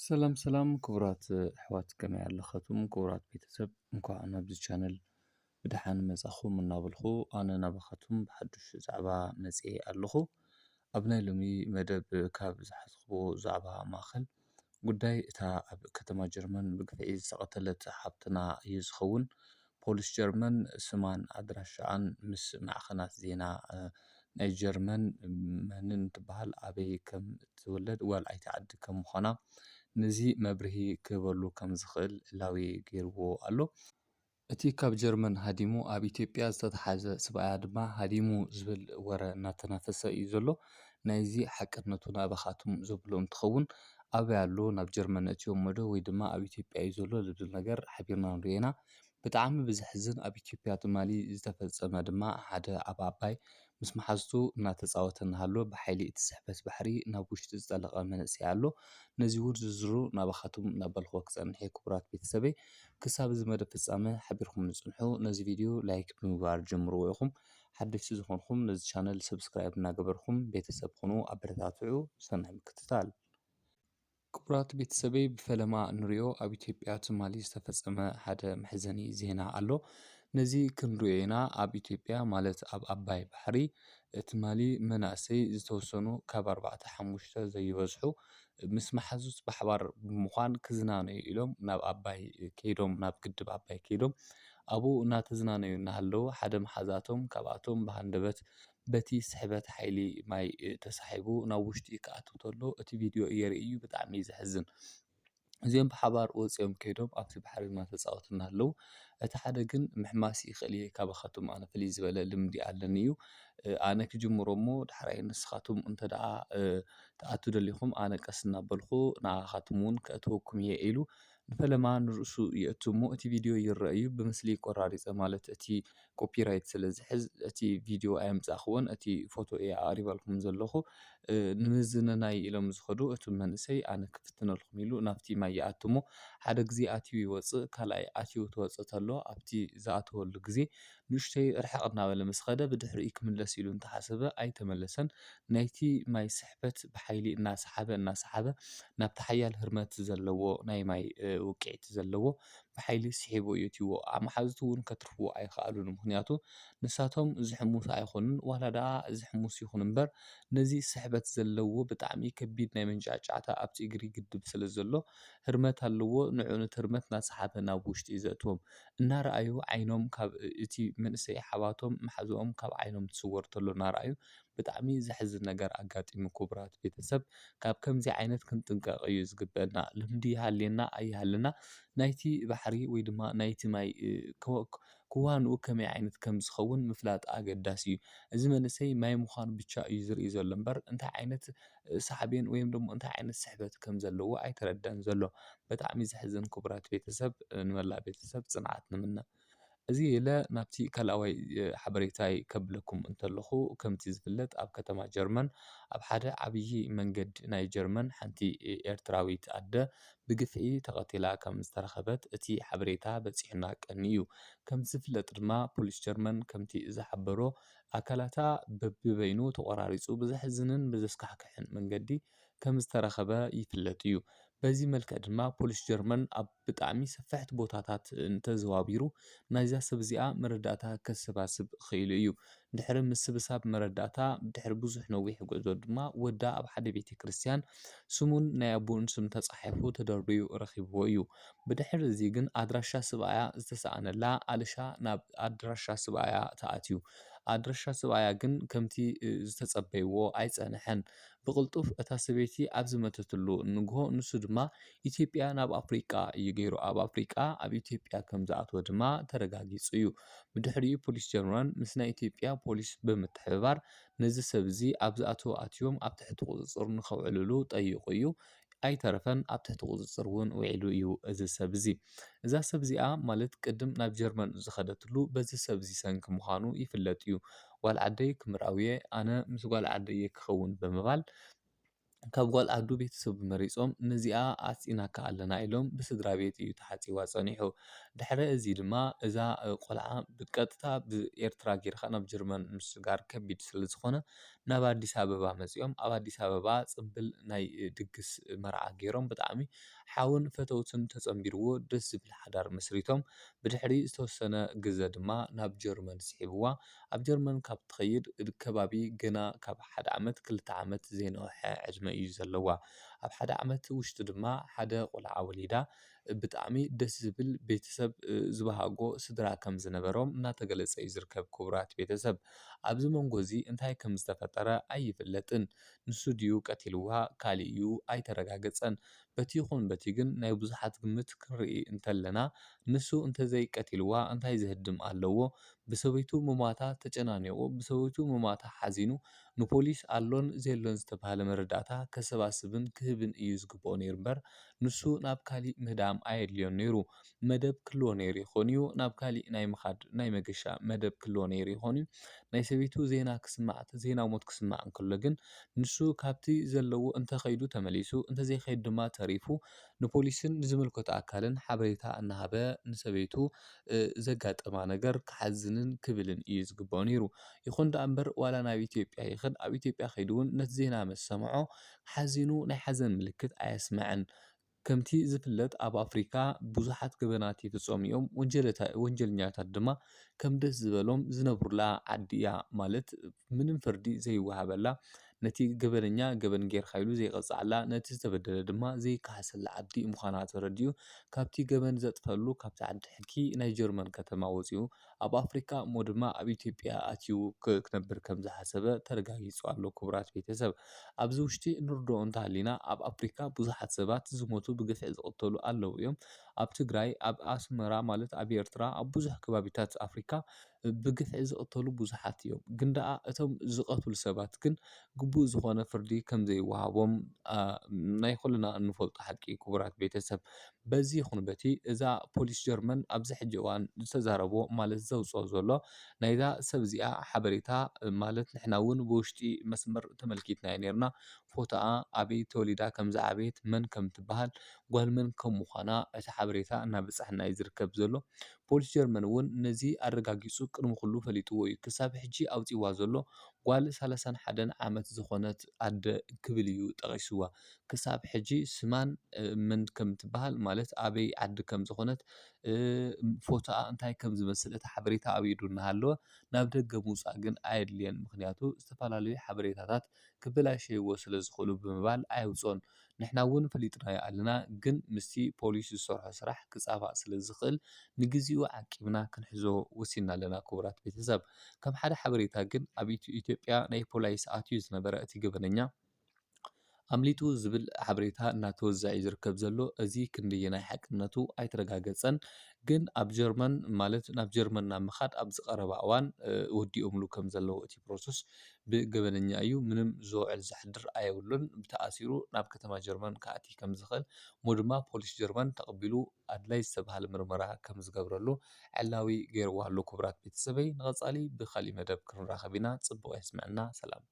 ሰላም ሰላም ክቡራት ኣሕዋት ከመይ ኣለኻቱም ክቡራት ቤተሰብ እንኳዕ ናብዚ ቻነል ብድሓን መጻኹም እናበልኹ ኣነ ናባኻቱም ብሓዱሽ ዛዕባ መጽአ ኣለኹ ኣብ ናይ ሎሚ መደብ ካብ ዝሓዝኽዎ ዛዕባ ማእኸል ጉዳይ እታ ኣብ ከተማ ጀርመን ብግፍዒ ዝተቐተለት ሓፍትና እዩ ዝኸውን ፖሊስ ጀርመን ስማን ኣድራሻኣን ምስ ማዕኸናት ዜና ናይ ጀርመን መንን ትበሃል ኣበይ ከም እትውለድ ጓል ኣይተዓዲ ከም ምዃና ነዚ መብርሂ ክህበሉ ከም ዝኽእል ዕላዊ ገይርዎ ኣሎ እቲ ካብ ጀርመን ሃዲሙ ኣብ ኢትዮጵያ ዝተተሓዘ ሰብኣያ ድማ ሃዲሙ ዝብል ወረ እናተናፈሰ እዩ ዘሎ ናይዚ ሓቅነቱ ናባኻቱም ዘብሎ እንትኸውን ኣበይ ኣሎ ናብ ጀርመን እትዮም ሞዶ ወይ ድማ ኣብ ኢትዮጵያ እዩ ዘሎ ዝብል ነገር ሓቢርና ንሪኦ ኢና ብጣዕሚ ብዘሕዝን ኣብ ኢትዮጵያ ትማሊ ዝተፈጸመ ድማ ሓደ ዓብ ኣባይ ምስ መሓዝቱ እናተፃወተ እናሃሎ ብሓይሊ እቲ ስሕበት ባሕሪ ናብ ውሽጢ ዝጠለቐ መንእሰይ ኣሎ ነዚ እውን ዝርዝሩ ናባኻቱም እናበልክዎ ክጸንሐ ክቡራት ቤተሰበይ ክሳብ እዚ መደብ ፍጻመ ሓቢርኩም ንጽንሑ ነዚ ቪድዮ ላይክ ብምግባር ጀምርዎ ኢኹም ሓደሽቲ ዝኾንኩም ነዚ ቻነል ሰብስክራይብ እናገበርኩም ቤተሰብ ኩኑ ኣበረታትዑ ሰናይ ምክትታል ክቡራት ቤተሰበይ ብፈለማ ንሪኦ ኣብ ኢትዮጵያ ትማሊ ዝተፈጸመ ሓደ መሕዘኒ ዜና ኣሎ ነዚ ክንሪኦ ኢና ኣብ ኢትዮጵያ ማለት ኣብ ኣባይ ባሕሪ ትማሊ መናእሰይ ዝተወሰኑ ካብ 4-5 ዘይበዝሑ ምስ መሓዙት ብሓባር ብምዃን ክዝናነዩ ኢሎም ናብ ኣባይ ከይዶም ናብ ግድብ ኣባይ ከይዶም ኣብኡ እናተዝናነዩ እናሃለዉ ሓደ መሓዛቶም ካብኣቶም ብሃንደበት በቲ ስሕበት ሓይሊ ማይ ተሳሒቡ ናብ ውሽጢ ክኣቱ ከሎ እቲ ቪድዮ የርኢ እዩ ብጣዕሚ ዘሕዝን እዚኦም ብሓባር ወፂኦም ከይዶም ኣብቲ ባሕሪ እናተፃወቱ እናሃለዉ እቲ ሓደ ግን ምሕማስ ይኽእል እየ ካባኻቱም ኣነ ፍልይ ዝበለ ልምዲ ኣለኒ እዩ ኣነ ክጅምሮ እሞ ዳሕራይ ንስኻቱም እንተ ደኣ ተኣቱ ደሊኹም ኣነ ቀስ እናበልኹ ንኣኻቱም እውን ከእትወኩም እየ ኢሉ ንፈለማ ንርእሱ ይእቱ እሞ እቲ ቪድዮ ይርአ እዩ ብምስሊ ቆራሪፀ ማለት እቲ ኮፒራይት ስለ ዝሕዝ እቲ ቪድዮ ኣየምጻእኽዎን እቲ ፎቶ እየ ኣቕሪበልኩም ዘለኹ ንምዝንናይ ኢሎም ዝኸዱ እቲ መንእሰይ ኣነ ክፍትነልኩም ኢሉ ናብቲ ማይ ይኣቱ እሞ ሓደ ግዜ ኣትዩ ይወፅእ ካልኣይ ኣትዩ ክወፅእ ተሎ ኣብቲ ዝኣተወሉ ግዜ ንእሽተይ ርሕቕ እናበለ ምስ ኸደ ብድሕሪኡ ክምለስ ኢሉ እንተሓሰበ ኣይተመለሰን ናይቲ ማይ ስሕበት ብሓይሊ እናሰሓበ ናብቲ ሓያል ህርመት ዘለዎ ናይ ማይ ውቅዒት ዘለዎ ብሓይሊ ስሒቡ እዩ እትይዎ ኣማሓዝቱ እውን ከትርፍዎ ኣይከኣሉን ምክንያቱ ንሳቶም ዝሕሙስ ኣይኮኑን ዋላ ደኣ ዝሕሙስ ይኹን እምበር ነዚ ስሕበት ዘለዎ ብጣዕሚ ከቢድ ናይ መንጫዕጫዕታ ኣብቲ እግሪ ግድብ ስለ ዘሎ ህርመት ኣለዎ ንዑ ነቲ ህርመት እናሰሓበ ናብ ውሽጢ እዩ ዘእትዎም እናረኣዩ ዓይኖም ካብ እቲ መንእሰይ ሓባቶም ማሓዝኦም ካብ ዓይኖም ትስወር ተሎ እናረኣዩ ብጣዕሚ ዘሕዝን ነገር ኣጋጢሙ ክቡራት ቤተሰብ ካብ ከምዚ ዓይነት ክንጥንቀቕ እዩ ዝግበአና ልምዲ ይሃልየና ኣይሃለና ናይቲ ባሕሪ ወይ ድማ ናይቲ ማይ ክዋንኡ ከመይ ዓይነት ከም ዝኸውን ምፍላጥ ኣገዳሲ እዩ እዚ መንእሰይ ማይ ምዃኑ ብቻ እዩ ዝርኢ ዘሎ እምበር እንታይ ዓይነት ሳሕቤን ወይም ደሞ እንታይ ዓይነት ስሕበት ከም ዘለዎ ኣይተረድአን ዘሎ ብጣዕሚ ዘሕዝን ክቡራት ቤተሰብ ንመላእ ቤተሰብ ጽንዓት ንምነ እዚ ኢለ ናብቲ ካልኣዋይ ሓበሬታይ ከብለኩም እንተለኹ ከምቲ ዝፍለጥ ኣብ ከተማ ጀርመን ኣብ ሓደ ዓብዪ መንገዲ ናይ ጀርመን ሓንቲ ኤርትራዊት ኣደ ብግፍዒ ተቐቲላ ከም ዝተረኸበት እቲ ሓበሬታ በፂሑና ቀኒ እዩ ከም ዝፍለጥ ድማ ፖሊስ ጀርመን ከምቲ ዝሓበሮ ኣካላታ በቢበይኑ ተቆራሪፁ ብዘሕዝንን ብዘስካሕክሕን መንገዲ ከም ዝተረኸበ ይፍለጥ እዩ በዚ መልክዕ ድማ ፖሊስ ጀርመን ኣብ ብጣዕሚ ሰፊሕቲ ቦታታት እንተዘዋቢሩ ናይዛ ሰብ እዚኣ መረዳእታ ከሰባስብ ክኢሉ እዩ ድሕሪ ምስብሳብ መረዳእታ ድሕሪ ብዙሕ ነዊሕ ጉዕዞ ድማ ወዳ ኣብ ሓደ ቤተ ክርስቲያን ስሙን ናይ ኣቦኡን ስም ተጻሒፉ ተደርብዩ ረኺብዎ እዩ ብድሕሪ እዚ ግን ኣድራሻ ሰብኣያ ዝተሰኣነላ ኣልሻ ናብ ኣድራሻ ሰብኣያ ተኣትዩ ኣድራሻ ሰብኣያ ግን ከምቲ ዝተጸበይዎ ኣይጸንሐን ብቕልጡፍ እታ ሰበይቲ ኣብ ዝመተትሉ ንግሆ ንሱ ድማ ኢትዮጵያ ናብ ኣፍሪቃ እዩ ገይሩ ኣብ ኣፍሪቃ ኣብ ኢትዮጵያ ከም ዝኣተወ ድማ ተረጋጊጹ እዩ ብድሕሪኡ ፖሊስ ጀርመን ምስ ናይ ኢትዮጵያ ፖሊስ ብምትሕብባር ነዚ ሰብ እዚ ኣብ ዝኣተወ ኣትዮም ኣብ ትሕቲ ቁፅፅር ንኸውዕልሉ ጠይቁ እዩ ኣይተረፈን ኣብ ትሕቲ ቁፅፅር እውን ውዒሉ እዩ እዚ ሰብ እዚ እዛ ሰብ እዚኣ ማለት ቅድም ናብ ጀርመን ዝኸደትሉ በዚ ሰብ እዚ ሰንኪ ምዃኑ ይፍለጥ እዩ ጓል ዓደይ ክምርኣውየ ኣነ ምስ ጓል ዓደየ ክኸውን ብምባል ካብ ጓል ዓዱ ቤተሰብ መሪፆም ነዚኣ ኣፂናካ ኣለና ኢሎም ብስድራ ቤት እዩ ተሓፂዋ ፀኒሑ ድሕሪ እዚ ድማ እዛ ቆልዓ ብቀጥታ ብኤርትራ ጌርካ ናብ ጀርመን ምስጋር ከቢድ ስለ ዝኾነ ናብ ኣዲስ ኣበባ መጺኦም ኣብ ኣዲስ ኣበባ ጽምብል ናይ ድግስ መርዓ ገይሮም ብጣዕሚ ሓውን ፈተውትን ተጸምቢርዎ ደስ ዝብል ሓዳር መስሪቶም ብድሕሪ ዝተወሰነ ግዜ ድማ ናብ ጀርመን ስሒብዋ ኣብ ጀርመን ካብ ትኸይድ ከባቢ ገና ካብ 1 ዓመት 2 ዓመት ዘይነውሐ ዕድመ እዩ ዘለዋ ኣብ 1 ዓመት ውሽጢ ድማ ሓደ ቆልዓ ወሊዳ ብጣዕሚ ደስ ዝብል ቤተሰብ ዝወሃጎ ስድራ ከም ዝነበሮም እናተገለጸ እዩ ዝርከብ ክቡራት ቤተሰብ ኣብዚ መንጎ እዚ እንታይ ከም ዝተፈጠረ ኣይፍለጥን ንሱ ድዩ ቀቲልዋ ካሊእ እዩ ኣይተረጋገፀን በቲ ይኹን በቲ ግን ናይ ብዙሓት ግምት ክንርኢ እንተለና ንሱ እንተዘይቀቲልዋ እንታይ ዝህድም ኣለዎ ብሰበይቱ ምሟታ ተጨናኒቑ ብሰበይቱ ምሟታ ሓዚኑ ንፖሊስ ኣሎን ዘየሎን ዝተባሃለ መረዳእታ ከሰባስብን ክህብን እዩ ዝግብኦ ነይሩ እምበር ንሱ ናብ ካሊእ ምህዳም ኣየድልዮን ነይሩ መደብ ክህልዎ ነይሩ ይኾን እዩ ናብ ካሊእ ናይ ምኻድ ናይ መገሻ መደብ ክህልዎ ነይሩ ይኾን እዩ ናይ ሰበይቱ ዜና ክስማዕ ዜና ሞት ክስማዕ እንከሎ ግን ንሱ ካብቲ ዘለዎ እንተኸይዱ ተመሊሱ እንተዘይኸይድ ድማ ተሪፉ ንፖሊስን ንዝምልከቶ ኣካልን ሓበሬታ እናሃበ ንሰበይቱ ዘጋጠማ ነገር ክሓዝንን ክብልን እዩ ዝግብኦ ነይሩ ይኹን ደኣ እምበር ዋላ ናብ ኢትዮጵያ ይኽን ኣብ ኢትዮጵያ ከይዱ እውን ነቲ ዜና ምስ ሰምዖ ሓዚኑ ናይ ሓዘን ምልክት ኣየስምዐን ከምቲ ዝፍለጥ ኣብ ኣፍሪካ ብዙሓት ገበናት ይፍጸሙ እዮም ወንጀለኛታት ድማ ከም ደስ ዝበሎም ዝነብሩላ ዓዲ እያ ማለት ምንም ፍርዲ ዘይወሃበላ ነቲ ገበነኛ ገበን ጌርካ ኢሉ ዘይቀፅዓላ ነቲ ዝተበደለ ድማ ዘይከሓሰላ ዓዲ ምዃና ተረዲኡ ካብቲ ገበን ዘጥፈሉ ካብቲ ዓዲ ሕጊ ናይ ጀርመን ከተማ ወፂኡ ኣብ ኣፍሪካ እሞ ድማ ኣብ ኢትዮጵያ ኣትዩ ክነብር ከም ዝሓሰበ ተረጋጊፁ ኣሎ ክቡራት ቤተሰብ ኣብዚ ውሽጢ ንርድኦ እንተሃሊና ኣብ ኣፍሪካ ብዙሓት ሰባት ዝሞቱ ብግፍዒ ዝቕተሉ ኣለዉ እዮም ኣብ ትግራይ ኣብ ኣስመራ ማለት ኣብ ኤርትራ ኣብ ብዙሕ ከባቢታት ኣፍሪካ ብግፍዒ ዝቕተሉ ብዙሓት እዮም ግን ደኣ እቶም ዝቐትሉ ሰባት ግን ግቡእ ዝኾነ ፍርዲ ከም ዘይወሃቦም ናይ ኩልና እንፈልጦ ሓቂ ክቡራት ቤተሰብ በዚ ይኹን በቲ እዛ ፖሊስ ጀርመን ኣብዚ ሕጂ እዋን ዝተዛረቦ ማለት ዘውፅኦ ዘሎ ናይዛ ሰብ እዚኣ ሓበሬታ ማለት ንሕና እውን ብውሽጢ መስመር ተመልኪትናዮ ነርና ፎቶኣ ኣበይ ተወሊዳ ከም ዝዓበየት መን ከም ትበሃል ጓል መን ከም ምዃና እቲ ሓበሬታ እናበፅሐና እዩ ዝርከብ ዘሎ ፖሊስ ጀርመን እውን ነዚ ኣረጋጊፁ ቅድሚ ኩሉ ፈሊጥዎ እዩ ክሳብ ሕጂ ኣውፂዋ ዘሎ ጓል 31 ዓመት ዝኾነት ኣደ ክብል እዩ ጠቒስዋ ክሳብ ሕጂ ስማን መን ከም ትበሃል ማለት ኣበይ ዓዲ ከም ዝኾነት ፎቶኣ እንታይ ከም ዝመስል እቲ ሓበሬታ ኣብ ኢዱ እናሃለወ ናብ ደገ ምውፃእ ግን ኣየድልየን ምክንያቱ ዝተፈላለዩ ሓበሬታታት ክበላሸይዎ ስለ ዝኽእሉ ብምባል ኣየውፅኦን ንሕና እውን ፈሊጥናዮ ኣለና ግን ምስቲ ፖሊስ ዝሰርሖ ስራሕ ክፃባእ ስለ ዝኽእል ንግዚኡ ዓቂብና ክንሕዞ ወሲና ኣለና ክቡራት ቤተሰብ ከም ሓደ ሓበሬታ ግን ኣብ ኢትዮጵያ ናይ ፖላይስ ኣትዩ ዝነበረ እቲ ገበነኛ ኣምሊጡ ዝብል ሓበሬታ እናተወዝዐ እዩ ዝርከብ ዘሎ እዚ ክንደየናይ ሓቅነቱ ኣይተረጋገፀን ግን ኣብ ጀርመን ማለት ናብ ጀርመን ናብ ምኻድ ኣብ ዝቐረባ እዋን ወዲኦምሉ ከም ዘለዎ እቲ ፕሮሰስ ብገበነኛ እዩ ምንም ዝውዕል ዝሕድር ኣየብሉን ብተኣሲሩ ናብ ከተማ ጀርመን ክኣቲ ከም ዝኽእል እሞ ድማ ፖሊስ ጀርመን ተቐቢሉ ኣድላይ ዝተባሃለ ምርመራ ከም ዝገብረሉ ዕላዊ ገይርዎ ኣሎ ክቡራት ቤተሰበይ ንቐፃሊ ብኻሊእ መደብ ክንራኸብ ኢና ፅቡቕ የስምዐና ሰላም